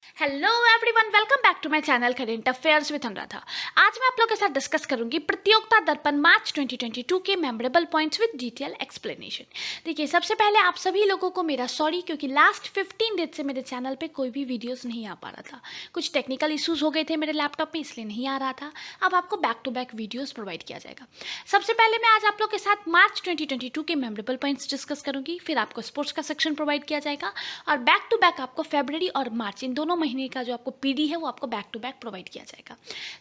Hello everyone, welcome back to my channel current affairs with Anuradha. आज मैं आप लोगों के साथ डिस्कस करूंगी प्रतियोगिता दर्पण मार्च 2022 के memorable points with detail explanation. देखिए, सबसे पहले आप सभी लोगों को मेरा सॉरी, क्योंकि लास्ट 15 डेज से मेरे चैनल पे कोई भी वीडियोस नहीं आ पा रहा था। कुछ टेक्निकल इश्यूज हो गए थे मेरे लैपटॉप में, इसलिए नहीं आ रहा था। अब आपको back to back videos provide किया जाएगा। सबसे पहले मैं आज आप लोग के साथ मार्च 2022 के मेमोरेबल पॉइंट्स डिस्कस करूंगी, फिर आपको स्पोर्ट्स का सेक्शन प्रोवाइड किया जाएगा और बैक टू बैक आपको फरवरी और मार्च इन दोनों महीने का जो आपको पीडी है वो आपको बैक टू बैक प्रोवाइड किया जाएगा।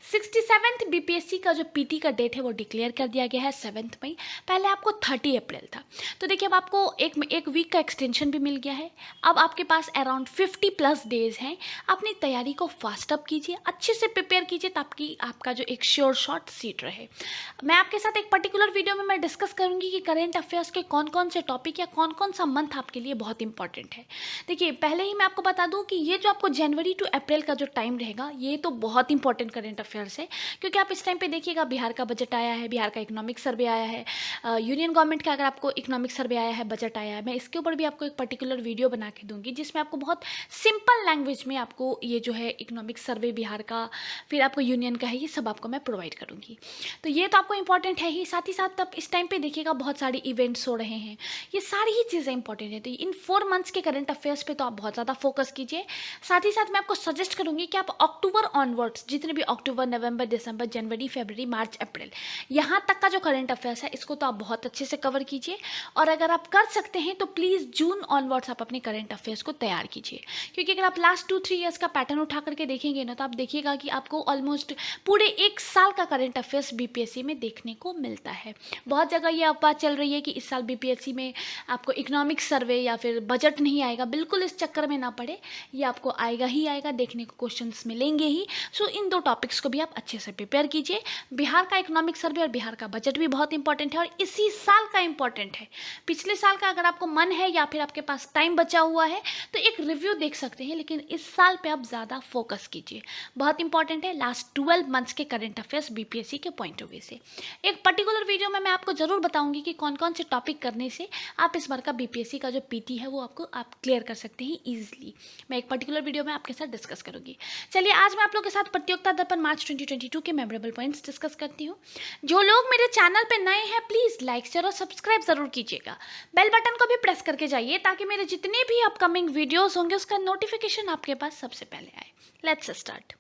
67th बीपीएससी का जो पीटी का डेट है वो डिक्लेयर कर दिया गया है 7 मई। पहले आपको 30 अप्रैल था, तो देखिए अब आपको एक वीक का एक्सटेंशन भी मिल गया है। अब आपके पास अराउंड 50+ डेज हैं। अपनी तैयारी को फास्ट अप कीजिए, अच्छे से प्रिपेयर कीजिए ताकि आपका जो एक श्योर शॉट सीट रहे। मैं आपके साथ एक पर्टिकुलर वीडियो में मैं डिस्कस करूंगी कि करेंट अफेयर्स के कौन कौन से टॉपिक या कौन कौन सा मंथ आपके लिए बहुत इंपॉर्टेंट है। देखिए, पहले ही मैं आपको बता दूं कि ये जो आपको जनवरी टू अप्रैल का जो टाइम रहेगा ये तो बहुत इंपॉर्टेंट करेंट अफेयर्स है, क्योंकि आप इस टाइम पे देखिएगा बिहार का बजट आया है, बिहार का इकोनॉमिक सर्वे आया है, यूनियन गवर्नमेंट का अगर आपको इकोनॉमिक सर्वे आया है, बजट आया है। मैं इसके ऊपर भी आपको एक पर्टिकुलर वीडियो बना के दूंगी जिसमें आपको बहुत सिंपल लैंग्वेज में आपको ये जो है इकोनॉमिक सर्वे बिहार का, फिर आपको यूनियन का है, ये सब आपको मैं प्रोवाइड करूँगी। तो ये तो आपको इंपॉर्टेंट है ही, साथ ही साथ आप इस टाइम पे देखिएगा बहुत सारे इवेंट्स हो रहे हैं, ये सारी ही चीज़ें इंपॉर्टेंट है। तो इन 4 मंथ्स के करंट अफेयर्स पे तो आप बहुत ज़्यादा फोकस कीजिए। साथ ही साथ मैं आपको सजेस्ट करूंगी कि आप अक्टूबर ऑनवर्ड्स, जितने भी अक्टूबर, नवंबर, दिसंबर, जनवरी, फरवरी, मार्च, अप्रैल, यहाँ तक का जो करंट अफेयर्स है इसको तो आप बहुत अच्छे से कवर कीजिए। और अगर आप कर सकते हैं तो प्लीज़ जून ऑनवर्ड्स आप अपने करंट अफेयर्स को तैयार कीजिए, क्योंकि अगर आप लास्ट 2-3 ईयर्स का पैटर्न उठा करके देखेंगे ना तो आप देखिएगा कि आपको ऑलमोस्ट पूरे 1 साल का करंट अफेयर्स बीपीएससी में देखने को मिलता है। बहुत जगह ये अफवाह चल रही है कि इस साल बीपीएससी में आपको इकोनॉमिक सर्वे या फिर बजट नहीं आएगा। बिल्कुल इस चक्कर में ना पड़े, ये आपको आएगा ही आएगा, देखने को क्वेश्चंस मिलेंगे ही। सो इन 2 टॉपिक्स को भी आप अच्छे से प्रिपेयर कीजिए। बिहार का इकोनॉमिक सर्वे और बिहार का बजट भी बहुत इंपॉर्टेंट है और इसी साल का इंपॉर्टेंट है। पिछले साल का अगर आपको मन है या फिर आपके पास टाइम बचा हुआ है तो एक रिव्यू देख सकते हैं, लेकिन इस साल पे आप ज़्यादा फोकस कीजिए, बहुत इंपॉर्टेंट है लास्ट 12 मंथ्स के करंट अफेयर्स बीपीएससी के पॉइंट ऑफ व्यू से। एक पर्टिकुलर वीडियो में मैं आपको जरूर बताऊंगी कि कौन कौन से टॉपिक करने से आप इस बार का बीपीएससी का जो पीटी है वो आपको आप क्लियर कर सकते हैं ईजिली। मैं एक पर्टिकुलर वीडियो में आपके साथ डिस्कस करूंगी। चलिए, आज मैं आप लोगों के साथ प्रतियोगिता दर्पण मार्च 2022 के मेमोरेबल पॉइंट्स डिस्कस करती हूँ। जो लोग मेरे चैनल पे नए हैं प्लीज़ लाइक शेयर और सब्सक्राइब जरूर कीजिएगा। बेल बटन को भी प्रेस करके जाइए ताकि मेरे जितने भी अपकमिंग वीडियोस होंगे उसका नोटिफिकेशन आपके पास सबसे पहले आए। Let's start.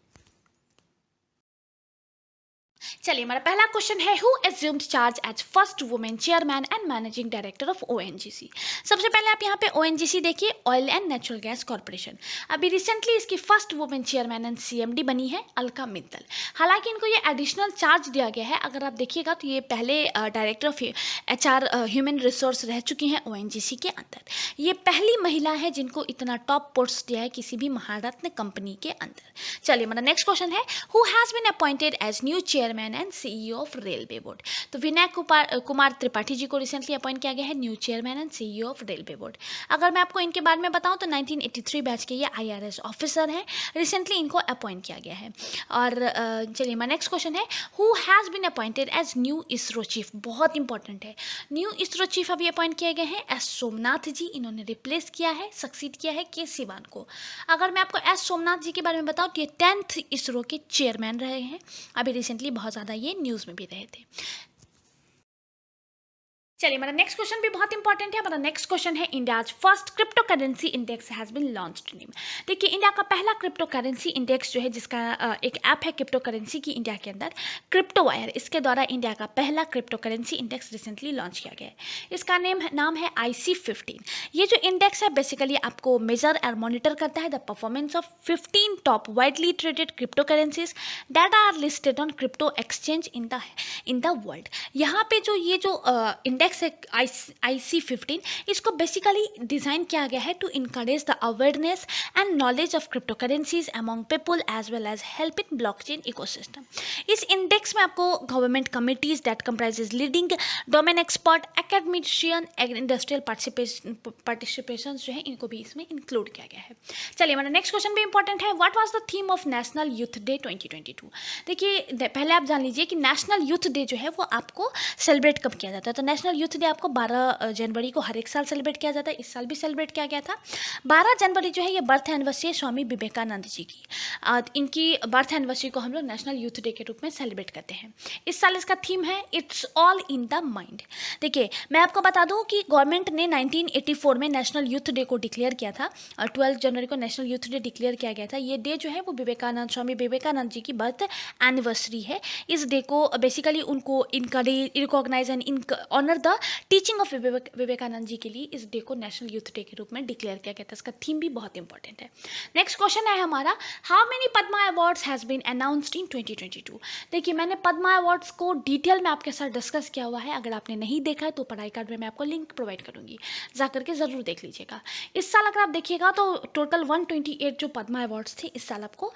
चलिए, हमारा पहला क्वेश्चन है, who assumed charge as first women chairman and managing director of ONGC. सबसे पहले आप यहाँ पे ओएनजीसी देखिए, oil and natural gas corporation. अभी रिसेंटली इसकी first women chairman and CMD बनी है अलका मित्तल। हालांकि इनको ये एडिशनल चार्ज दिया गया है। अगर आप देखिएगा तो ये पहले director of HR human resource रह चुकी हैं ओएनजीसी के अंदर। ये पहली महिला है जिनको इतना टॉप पोस्ट दिया है किसी भी महारत्न कंपनी के अंदर। चलिए, हमारा नेक्स्ट क्वेश्चन है, who has been appointed as new chairman and CEO of railway board. तो विनय कुमार त्रिपाठी जी को रिसेंटली अपॉइंट किया गया है new chairman and CEO of railway board. अगर मैं आपको इनके बारे में बताऊं तो 1983 बैच के ये आईआरएस ऑफिसर हैं। रिसेंटली इनको अपॉइंट किया गया है। और चलिए, हमारा नेक्स्ट क्वेश्चन है, who has been appointed as new ISRO chief. बहुत इंपॉर्टेंट है, न्यू इसरो चीफ अभी अपॉइंट किए गए हैं एस सोमनाथ जी। इन्होंने रिप्लेस किया है, सक्सीड किया है के सिवान को। अगर मैं आपको एस सोमनाथ जी के बारे में बताऊं तो ये 10th इसरो के चेयरमैन रहे हैं। अभी रिसेंटली बहुत ज़्यादा ये न्यूज़ में भी रहे थे। चलिए, हमारा नेक्स्ट क्वेश्चन भी बहुत इंपॉर्टेंट है। हमारा नेक्स्ट क्वेश्चन है, India's first crypto currency index has been launched name. देखिए, इंडिया का पहला क्रिप्टो करेंसी इंडेक्स जो है, जिसका एक ऐप है क्रिप्टो करेंसी की इंडिया के अंदर, क्रिप्टो वायर, इसके द्वारा इंडिया का पहला crypto currency index recently launch किया गया है। इसका नाम है IC15। ये जो इंडेक्स है बेसिकली आपको मेजर और मॉनिटर करता है the performance of 15 top widely traded crypto currencies that are listed on crypto exchange in the world. यहाँ पे जो ये जो इंडेक्स है IC15, इसको बेसिकली डिज़ाइन किया गया है to encourage the awareness and knowledge of crypto currencies among people as well as help in blockchain ecosystem. इस इंडेक्स में आपको government committees that comprises leading domain expert, academician, industrial participation जो है, इनको भी इसमें इंक्लूड किया गया है। चलिए, हमारा नेक्स्ट क्वेश्चन भी इंपॉर्टेंट है, what was the theme of national youth day 2022। देखिए, पहले आप जान लीजिए कि नेशनल यूथ डे जो है वो आपको सेलिब्रेट कब किया जाता है। तो नेशनल यूथ डे आपको 12 जनवरी को हर एक साल सेलिब्रेट किया जाता है। इस साल भी सेलिब्रेट किया गया था। 12 जनवरी जो है ये बर्थ एनिवर्सरी है स्वामी विवेकानंद जी की। इनकी बर्थ एनिवर्सरी को हम लोग नेशनल यूथ डे के रूप में सेलिब्रेट करते हैं। इस साल इसका थीम है it's all in the mind. देखिए, मैं आपको बता दूं कि गवर्नमेंट ने 1984 में नेशनल यूथ डे को डिक्लेयर किया था और 12 जनवरी को नेशनल यूथ डे डिक्लेयर किया गया था। ये डे जो है वो स्वामी विवेकानंद जी की बर्थ एनिवर्सरी है। इस डे को बेसिकली उनको encourage, recognise and honour the teaching of Vivekananda ji के लिए इस डे को नेशनल यूथ डे के रूप में डिक्लेयर किया गया था। इसका थीम भी बहुत इंपॉर्टेंट है। नेक्स्ट क्वेश्चन है हमारा, how many Padma awards has been announced in 2022। देखिए, मैंने पद्मा अवार्ड्स को डिटेल में आपके साथ डिस्कस किया हुआ है। अगर आपने नहीं देखा है तो पढ़ाई कार्ड में मैं आपको लिंक प्रोवाइड करूंगी, जा करके ज़रूर देख लीजिएगा। इस साल अगर आप देखिएगा तो टोटल 128 जो पद्मा अवार्ड्स थे इस साल आपको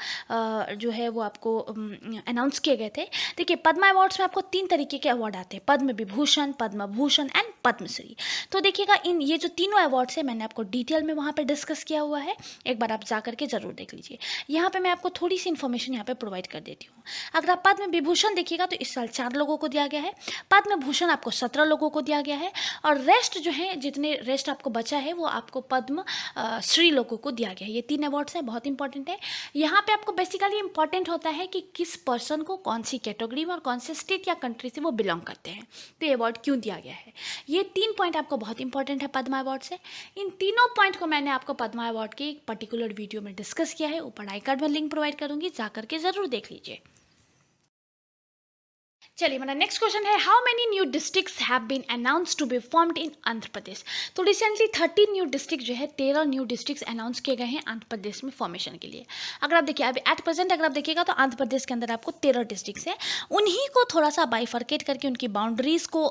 जो है वो आपको अनाउंस किए गए थे। देखिए, पद्मा अवार्ड्स में आपको 3 तरीके के अवार्ड आते हैं, पद्म विभूषण, पद्म भूषण एंड पद्मश्री। तो देखिएगा, इन ये जो तीनों अवार्ड्स है मैंने आपको डिटेल में वहाँ पे डिस्कस किया हुआ है, एक बार आप जा करके ज़रूर देख लीजिए। यहाँ पे मैं आपको थोड़ी सी इन्फॉर्मेशन यहाँ पे प्रोवाइड कर देती हूँ। अगर आप पद्म विभूषण देखिएगा तो इस साल 4 लोगों को दिया गया है, पद्म भूषण आपको 17 लोगों को दिया गया है और रेस्ट जो है, जितने रेस्ट आपको बचा है वो आपको पद्म श्री लोगों को दिया गया है। ये 3 अवार्ड्स हैं, बहुत इंपॉर्टेंट है। यहाँ पे आपको बेसिकली इंपॉर्टेंट होता है कि किस पर्सन को कौन सी कैटेगरी में और कौन से स्टेट या कंट्री से वो बिलोंग करते हैं, तो ये अवार्ड क्यों दिया गया है। ये 3 पॉइंट आपको बहुत इंपॉर्टेंट है पद्मा अवार्ड से। इन तीनों पॉइंट को मैंने आपको पद्मा अवार्ड के एक पर्टिकुलर वीडियो में डिस्कस किया है, ऊपर आई कार्ड में लिंक प्रोवाइड करूंगी, जा करके ज़रूर देख लीजिए। चलिए, मेरा नेक्स्ट क्वेश्चन है, how many new districts have been announce to be formed in Andhra Pradesh. तो रिसेंटली 13 न्यू डिस्ट्रिक्ट जो है, 13 न्यू डिस्ट्रिक्ट्स अनाउंस किए गए हैं आंध्र प्रदेश में फॉर्मेशन के लिए। अगर आप देखिए, अभी एट प्रेजेंट अगर आप देखिएगा तो आंध्र प्रदेश के अंदर आपको 13 डिस्ट्रिक्ट्स हैं। उन्हीं को थोड़ा सा बाइफर्केट करके उनकी बाउंड्रीज को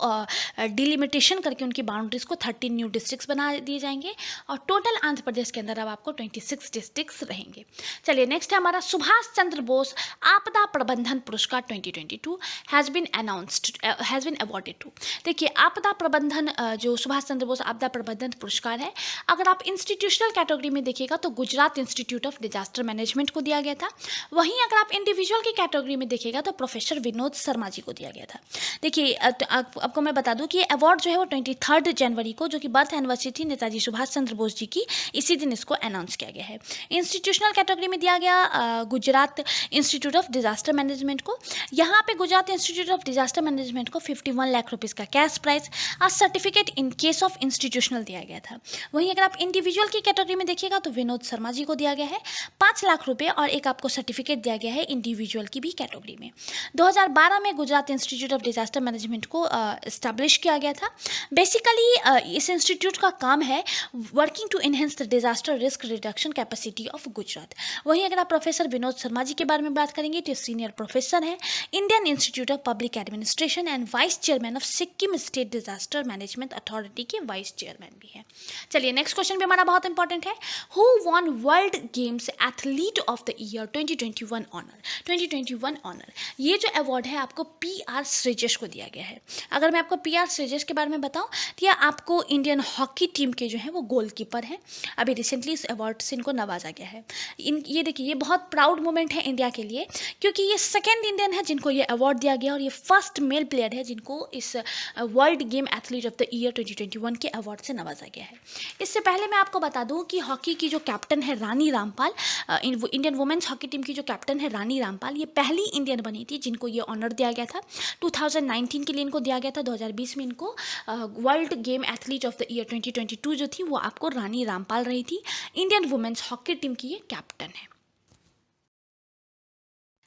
डिलिमिटेशन करके उनकी बाउंड्रीज को 13 न्यू डिस्ट्रिक्ट्स बना दिए जाएंगे और टोटल आंध्र प्रदेश के अंदर अब आपको 26 डिस्ट्रिक्ट्स रहेंगे। चलिए, नेक्स्ट है हमारा, सुभाष चंद्र बोस आपदा प्रबंधन पुरस्कार 2022 has been announced, has been awarded to. देखिए, आपदा प्रबंधन जो सुभाष चंद्र बोस आपदा प्रबंधन पुरस्कार है, अगर आप इंस्टीट्यूशनल कैटेगरी में देखिएगा तो Gujarat institute of disaster management को दिया गया था। वहीं अगर आप इंडिविजुअल की कैटेगरी में देखिएगा तो प्रोफेसर विनोद शर्मा जी को दिया गया था। देखिए, आपको मैं बता दूं कि ये अवार्ड जो है वो 23 जनवरी को, जो कि बर्थ एनिवर्सरी थी नेताजी सुभाष चंद्र बोस जी की, इसी दिन इसको अनाउंस किया गया है। इंस्टीट्यूशनल कैटेगरी में दिया गया Gujarat institute of disaster management को। यहाँ पे Gujarat institute of disaster management को 51 लाख रुपीज़ का कैश प्राइज और certificate in case of institutional दिया गया था। वहीं अगर आप इंडिविजुअल की कैटेगरी में देखिएगा तो विनोद शर्मा जी को दिया गया है 5 लाख रुपए और एक आपको सर्टिफिकेट दिया गया है इंडिविजुअल की भी कैटेगरी में। 2012 में Gujarat institute of disaster management को इस्टेब्लिश किया गया था। बेसिकली इस इंस्टीट्यूट का काम है working to enhance the disaster risk reduction capacity of Gujarat. वहीं अगर आप प्रोफेसर विनोद शर्मा जी के बारे में बात करेंगे तो सीनियर प्रोफेसर है Indian institute of public administration and vice chairman of Sikkim state disaster management authority के वाइस चेयरमैन भी है। चलिए, नेक्स्ट क्वेश्चन भी हमारा बहुत इंपॉर्टेंट है, who won world games athlete of the year 2021 honour. 2021 honour, ये जो अवार्ड है आपको PR श्रीजेश को दिया गया है। अगर मैं आपको PR श्रीजेश के बारे में बताऊं तो ये आपको इंडियन हॉकी टीम के जो है वो गोलकीपर हैं। अभी रिसेंटली इस अवार्ड से इनको नवाजा गया है। ये देखिए, ये बहुत प्राउड मोमेंट है इंडिया के लिए, क्योंकि ये सेकेंड इंडियन है जिनको ये अवार्ड दिया गया और ये फर्स्ट मेल प्लेयर है जिनको इस world game athlete of the year 2021 के अवार्ड से नवाजा गया है। इससे पहले मैं आपको बता दूं कि हॉकी की जो कैप्टन है Rani Rampal, Indian women's hockey team की जो कैप्टन है रानी रामपाल, ये पहली इंडियन बनी थी जिनको ये ऑनर दिया गया था। 2019 के लिए इनको दिया गया था, 2020 में इनको world game athlete of the year 2022 जो थी वो आपको रानी रामपाल रही थी। इंडियन वुमेन्स हॉकी टीम की ये कैप्टन है।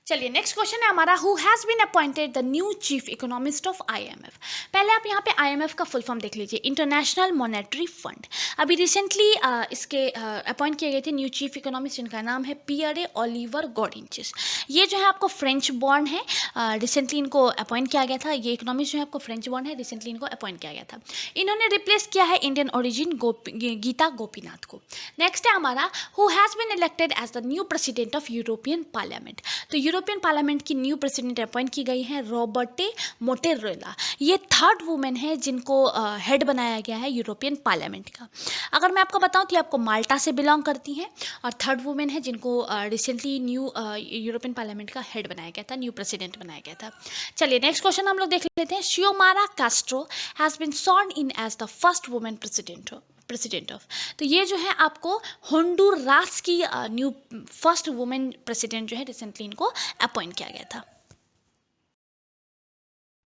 चलिए, नेक्स्ट क्वेश्चन है हमारा, who has been appointed the new chief economist of IMF। पहले आप यहाँ पे IMF का फुल फॉर्म देख लीजिए, इंटरनेशनल मॉनेटरी फंड। अभी रिसेंटली इसके अपॉइंट किए गए थे न्यू चीफ इकोनॉमिस्ट, जिनका नाम है पियरे ओलिवर गॉडिंचिस। ये जो है आपको फ्रेंच बॉर्न है, रिसेंटली इनको अपॉइंट किया गया था। ये इकोनॉमिस्ट जो है आपको फ्रेंच बॉर्न है, रिसेंटली इनको अपॉइंट किया गया था। इन्होंने रिप्लेस किया है इंडियन ओरिजिन गीता गोपीनाथ को। नेक्स्ट है हमारा, who has been elected as the new president of European parliament. तो यूरोपियन पार्लियामेंट की न्यू प्रेसिडेंट अपॉइंट की गई हैं रॉबर्टे मोटेरेला। ये थर्ड वुमेन है जिनको हेड बनाया गया है यूरोपियन पार्लियामेंट का। अगर मैं आपको बताऊं तो ये आपको माल्टा से बिलोंग करती हैं और थर्ड वुमेन है जिनको रिसेंटली न्यू यूरोपियन पार्लियामेंट का हेड बनाया गया था, न्यू प्रेसिडेंट बनाया गया था। चलिए नेक्स्ट क्वेश्चन हम लोग देख लेते हैं। Xiomara Castro has been sworn in as the first women president of. तो ये जो है आपको होंडुरास की न्यू फर्स्ट वुमेन प्रेसिडेंट जो है रिसेंटली इनको अपॉइंट किया गया था।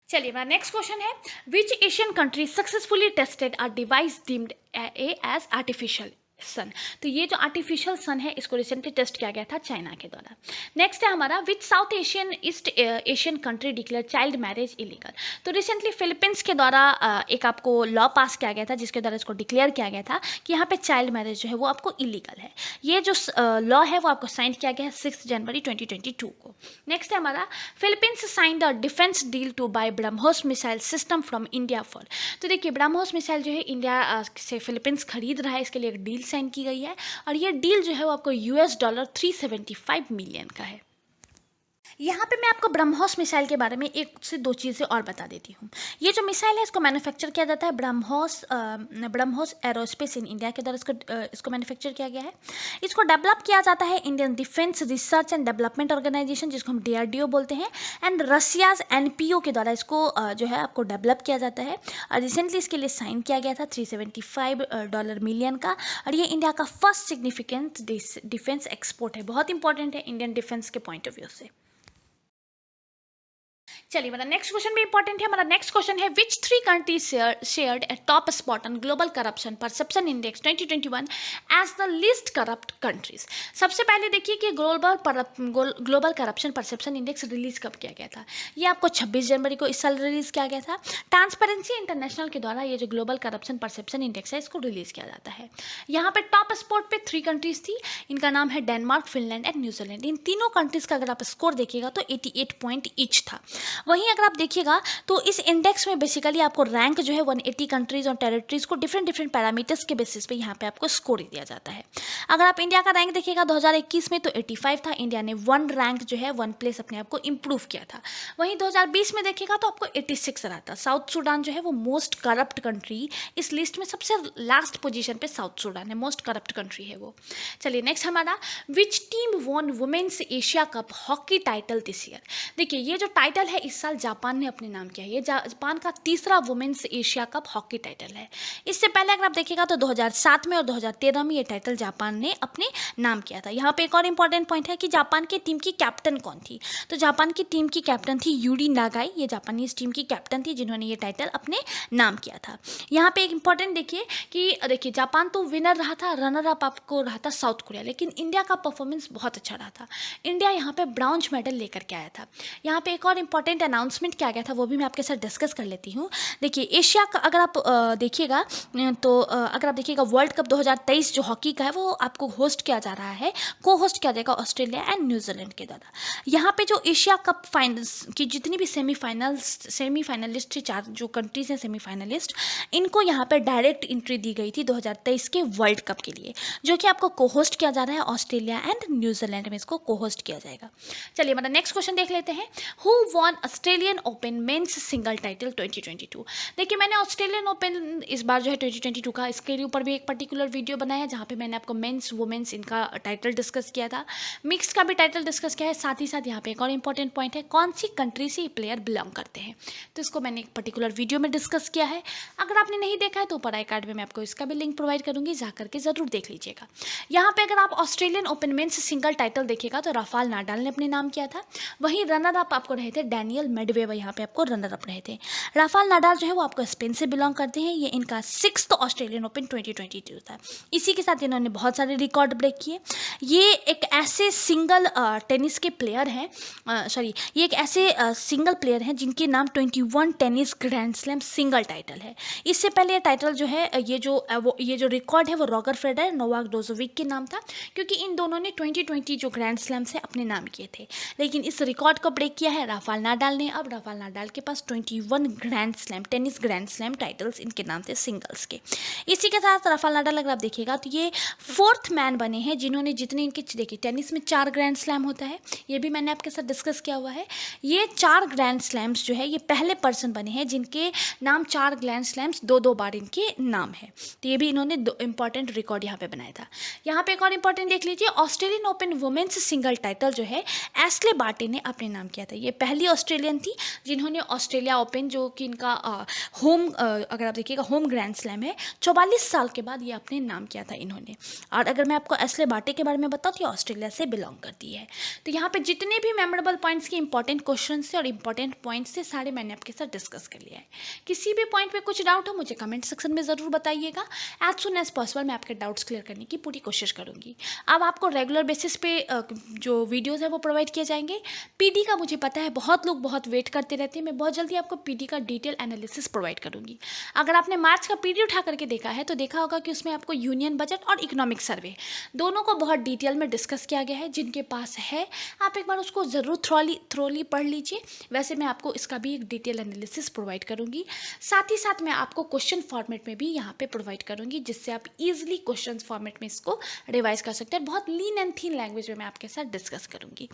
चलिए हमारा नेक्स्ट क्वेश्चन है, which Asian country successfully tested a device deemed as artificial sun. तो ये जो आर्टिफिशियल सन है इसको रिसेंटली टेस्ट किया गया था चाइना के द्वारा। नेक्स्ट है हमारा, which south Asian east Asian country declare child marriage illegal. तो रिसेंटली फिलीपींस के द्वारा एक आपको लॉ पास किया गया था जिसके द्वारा इसको डिक्लेयर किया गया था कि यहाँ पे चाइल्ड मैरिज जो है वो आपको इलीगल है। ये जो लॉ है वो आपको साइन किया गया है 6 जनवरी 2022 को। नेक्स्ट है हमारा, Philippines signed a defence deal to buy BrahMos missile system from India for. तो देखिए ब्रह्मोस मिसाइल जो है इंडिया से फिलीपींस खरीद रहा है, इसके लिए एक डील साइन की गई है और ये डील जो है वो आपको $, 375 मिलियन का है। यहाँ पे मैं आपको ब्रह्मोस मिसाइल के बारे में एक से दो चीज़ें और बता देती हूँ। ये जो मिसाइल है इसको मैन्युफैक्चर किया जाता है ब्रह्मोस एरोस्पेस इन इंडिया के द्वारा इसको मैन्युफैक्चर किया गया है। इसको डेवलप किया जाता है Indian defence research and development organisation जिसको हम DRDO बोलते हैं एंड रशियाज NPO के द्वारा इसको जो है आपको डेवलप किया जाता है और रिसेंटली इसके लिए साइन किया गया था $375 मिलियन का और ये इंडिया का फर्स्ट सिग्निफिकेंट डिफेंस एक्सपोर्ट है। बहुत इंपॉर्टेंट है इंडियन डिफेंस के पॉइंट ऑफ व्यू से। चलिए हमारा नेक्स्ट क्वेश्चन भी इंपॉर्टेंट है। हमारा नेक्स्ट क्वेश्चन है, which 3 countries shared a top spot on global corruption perception index 2021 as the least corrupt countries. सबसे पहले देखिए कि global corruption perception index release कब किया गया था। ये आपको 26 जनवरी को इस साल रिलीज किया गया था। ट्रांसपेरेंसी इंटरनेशनल के द्वारा ये जो ग्लोबल करप्शन परसेप्शन इंडेक्स है इसको रिलीज किया जाता है। यहाँ पे टॉप स्पॉट पे 3 कंट्रीज थी, इनका नाम है डेनमार्क, फिनलैंड एंड न्यूजीलैंड। इन तीनों कंट्रीज का अगर आप स्कोर देखिएगा तो 88 पॉइंट ईच था। वहीं अगर आप देखिएगा तो इस इंडेक्स में बेसिकली आपको रैंक जो है 180 कंट्रीज और टेरिटरीज को डिफरेंट पैरामीटर्स के बेसिस पे यहाँ पे आपको स्कोर दिया जाता है। अगर आप इंडिया का रैंक देखिएगा 2021 में तो 85 था, इंडिया ने 1 रैंक जो है 1 प्लेस अपने आप को इम्प्रूव किया था। वहीं 2020 में देखिएगा तो आपको 86 रहा था। साउथ सूडान जो है वो मोस्ट करप्ट कंट्री, इस लिस्ट में सबसे लास्ट पोजीशन पे साउथ सूडान है, मोस्ट करप्ट कंट्री है वो। चलिए नेक्स्ट हमारा, which team won women's Asia cup hockey title this year. देखिए ये जो टाइटल है इस साल जापान ने अपने नाम किया है। ये जापान का तीसरा women's Asia cup hockey title है। इससे पहले अगर आप देखिएगा तो 2007 में और 2013 में ये टाइटल जापान ने अपने नाम किया था। यहाँ पे एक और इंपॉर्टेंट पॉइंट है कि जापान की टीम की कैप्टन कौन थी। तो जापान की टीम की कैप्टन थी यूरी नागाई। ये जापानीज टीम की कैप्टन थी जिन्होंने ये टाइटल अपने नाम किया था। यहाँ पे एक इंपॉर्टेंट देखिए जापान तो विनर रहा था, रनर अप आपको रहा था साउथ कोरिया, लेकिन इंडिया का परफॉर्मेंस बहुत अच्छा रहा था। इंडिया यहाँ पे ब्रॉन्ज मेडल लेकर के आया था। यहाँ पे एक और इंपॉर्टेंट अनाउंसमेंट किया गया था, वो भी मैं आपके साथ डिस्कस कर लेती हूँ। देखिए एशिया का अगर आप देखिएगा तो अगर आप देखिएगा वर्ल्ड कप 2023 जो हॉकी का है वो आपको होस्ट किया जा रहा है, को होस्ट किया जाएगा ऑस्ट्रेलिया एंड न्यूजीलैंड के द्वारा। यहाँ पे जो एशिया कप फाइनल्स की जितनी भी सेमीफाइनलिस्ट 4 जो कंट्रीज हैं सेमीफाइनलिस्ट, इनको यहाँ पे डायरेक्ट एंट्री दी गई थी 2023 के वर्ल्ड कप के लिए, जो कि आपको को होस्ट किया जा रहा है ऑस्ट्रेलिया एंड न्यूजीलैंड में इसको को होस्ट किया जाएगा। चलिए हमारा नेक्स्ट क्वेश्चन देख लेते हैं, who won Australian open men's single title 2022। देखिए मैंने ऑस्ट्रेलियन ओपन इस बार जो है 2022 का, इसके ऊपर भी एक पर्टिकुलर वीडियो बनाया जहाँ पे मैंने आपको मेंस वुमेन्स इनका टाइटल डिस्कस किया था, मिक्स का भी टाइटल डिस्कस किया है। साथ ही साथ यहाँ पे एक और इंपॉर्टेंट पॉइंट है, कौन सी कंट्री से ये प्लेयर बिलोंग करते हैं, तो इसको मैंने एक पर्टिकुलर वीडियो में डिस्कस किया है। अगर आपने नहीं देखा है तो ऊपर आई कार्ड में मैं आपको इसका भी लिंक प्रोवाइड करूँगी, जा करके ज़रूर देख लीजिएगा। यहाँ पे अगर आप Australian open men's single title देखिएगा तो राफेल नाडाल ने अपने नाम किया था। वहीं रनर अप आपको रहे थे डैनियल मेडवेडेव, यहाँ पे आपको रनर अप रहे थे। राफेल नाडाल जो है वो आपको स्पेन से बिलोंग करते हैं। ये इनका 6th ऑस्ट्रेलियन ओपन 2022 था। इसी के साथ इन्होंने बहुत सारे रिकॉर्ड ब्रेक किए। ये एक ऐसे सिंगल टेनिस के प्लेयर हैं, ये एक ऐसे सिंगल प्लेयर हैं जिनके नाम 21 tennis grand slam single title है। इससे पहले ये टाइटल जो है ये जो रिकॉर्ड है वो रॉजर फेडरर, नोवाक जोकोविच के नाम था, क्योंकि इन दोनों ने 2020 जो ग्रैंड स्लैम से अपने नाम किए थे। लेकिन इस रिकॉर्ड को ब्रेक किया है राफेल नाडाल नाडाल ने, अब राफेल नाडाल के पास 21 grand slam, tennis grand slam titles इनके नाम थे सिंगल्स के। इसी के साथ राफेल नाडाल अगर आप देखिएगा तो ये 4th मैन बने हैं जिन्होंने जितने इनके, देखिए टेनिस में 4 ग्रैंड स्लैम होता है, ये भी मैंने आपके साथ डिस्कस किया हुआ है। ये 4 ग्रैंड स्लैम्स जो है ये पहले पर्सन बने हैं जिनके नाम 4 ग्रैंड स्लैम्स 2-2 बार इनके नाम है। तो ये भी इन्होंने दो इंपॉर्टेंट रिकॉर्ड यहाँ पे बनाया था। यहाँ पे एक और इंपॉर्टेंट देख लीजिए, Australian open women's single title जो है एस्ले बार्टी ने अपने नाम किया था। ये पहली ऑस्ट्रेलियन थी जिन्होंने ऑस्ट्रेलिया ओपन, जो कि इनका होम अगर आप देखिएगा होम ग्रैंड स्लैम है, 44 साल के बाद ये अपने नाम किया था इन्होंने। और अगर मैं आपको एस्ले बार्टी के बारे में बताऊँ तो ये ऑस्ट्रेलिया से बिलोंग करती है। तो यहाँ पे जितने भी मेमोरेबल पॉइंट्स के इंपॉर्टेंट क्वेश्चन थे और इंपॉर्टेंट पॉइंट्स थे सारे मैंने आपके साथ डिस्कस कर लिया है। किसी भी पॉइंट पे कुछ डाउट हो मुझे कमेंट सेक्शन में ज़रूर बताइएगा। एज सुन एज पॉसिबल मैं आपके डाउट्स क्लियर करने की पूरी कोशिश करूँगी। अब आपको रेगुलर बेसिस पे जो वीडियोज़ है वो प्रोवाइड किए जाएंगे। पीडी का मुझे पता है बहुत लोग बहुत वेट करते रहते हैं, मैं बहुत जल्दी आपको पीडी का डिटेल एनालिसिस प्रोवाइड करूँगी। अगर आपने मार्च का पीडी उठा करके देखा है तो देखा होगा कि उसमें आपको यूनियन बजट और इकोनॉमिक सर्वे दोनों को बहुत डिटेल में डिस्कस किया गया है। जिनके पास है आप एक बार उसको ज़रूर थ्रोली पढ़ लीजिए। वैसे मैं आपको इसका भी एक डिटेल एनालिसिस प्रोवाइड करूँगी। साथ ही साथ मैं आपको क्वेश्चन फॉर्मेट में भी यहाँ पे प्रोवाइड करूँगी जिससे आप इजीली क्वेश्चन फॉर्मेट में इसको रिवाइज कर सकते हैं। बहुत लीन एंड थीन लैंग्वेज में मैं आपके साथ डिस्कस करूँगी।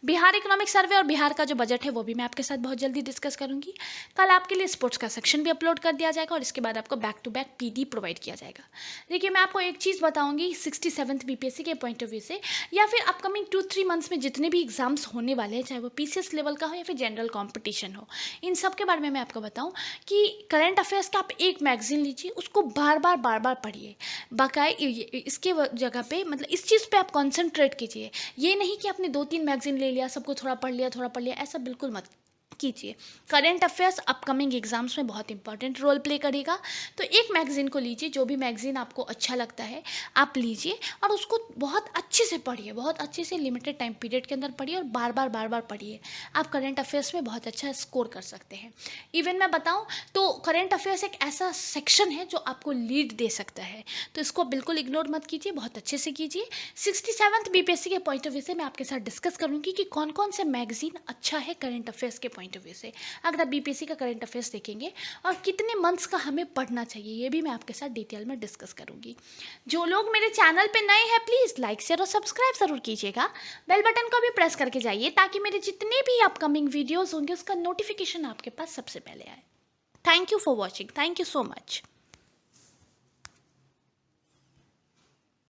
बिहार इकोनॉमिक सर्वे और बिहार का जो बजट है वो भी मैं आपके साथ बहुत जल्दी डिस्कस करूँगी। कल आपके लिए स्पोर्ट्स का सेक्शन भी अपलोड कर दिया जाएगा और इसके बाद आपको back to back PD provide किया जाएगा। देखिए मैं आपको एक चीज़ बताऊँगी 67th बीपीएससी के पॉइंट ऑफ व्यू से, या फिर अपकमिंग 2-3 मंथ्स में जितने भी एग्जाम्स होने वाले हैं, चाहे वो पीसीएस लेवल का हो या फिर जनरल कॉम्पिटिशन हो, इन सब के बारे में मैं आपको बताऊं कि करंट अफेयर्स का आप एक मैगजीन लीजिए, उसको बार बार पढ़िए। बाकायदा इसके जगह पे मतलब इस चीज़ पे आप कॉन्सेंट्रेट कीजिए। ये नहीं कि आपने 2-3 मैगजीन ले लिया, सबको थोड़ा पढ़ लिया, ऐसा बिल्कुल मत कीजिए। करंट अफेयर्स अपकमिंग एग्जाम्स में बहुत इंपॉर्टेंट रोल प्ले करेगा। तो एक मैगजीन को लीजिए, जो भी मैगजीन आपको अच्छा लगता है आप लीजिए और उसको बहुत अच्छे से पढ़िए, बहुत अच्छे से लिमिटेड टाइम पीरियड के अंदर पढ़िए और बार बार पढ़िए। आप करंट अफेयर्स में बहुत अच्छा स्कोर कर सकते हैं। इवन मैं बताऊं तो करंट अफेयर्स एक ऐसा सेक्शन है जो आपको लीड दे सकता है, तो इसको बिल्कुल इग्नोर मत कीजिए, बहुत अच्छे से कीजिए। 67th बीपीएससी के पॉइंट ऑफ व्यू से मैं आपके साथ डिस्कस करूंगी कि कौन कौन से मैगजीन अच्छा है करंट अफेयर्स के पॉइंट ऑफ व्यू से, अगर आप बीपीएससी का करंट अफेयर्स देखेंगे, और कितने मंथ्स का हमें पढ़ना चाहिए ये भी मैं आपके साथ डिटेल में डिस्कस करूंगी। जो लोग मेरे चैनल पे नए हैं प्लीज़ लाइक शेयर और सब्सक्राइब ज़रूर कीजिएगा। बेल बटन को भी प्रेस करके जाइए ताकि मेरे जितने भी अपकमिंग वीडियोज़ होंगे उसका नोटिफिकेशन आपके पास सबसे पहले आए। Thank you for watching, thank you so much.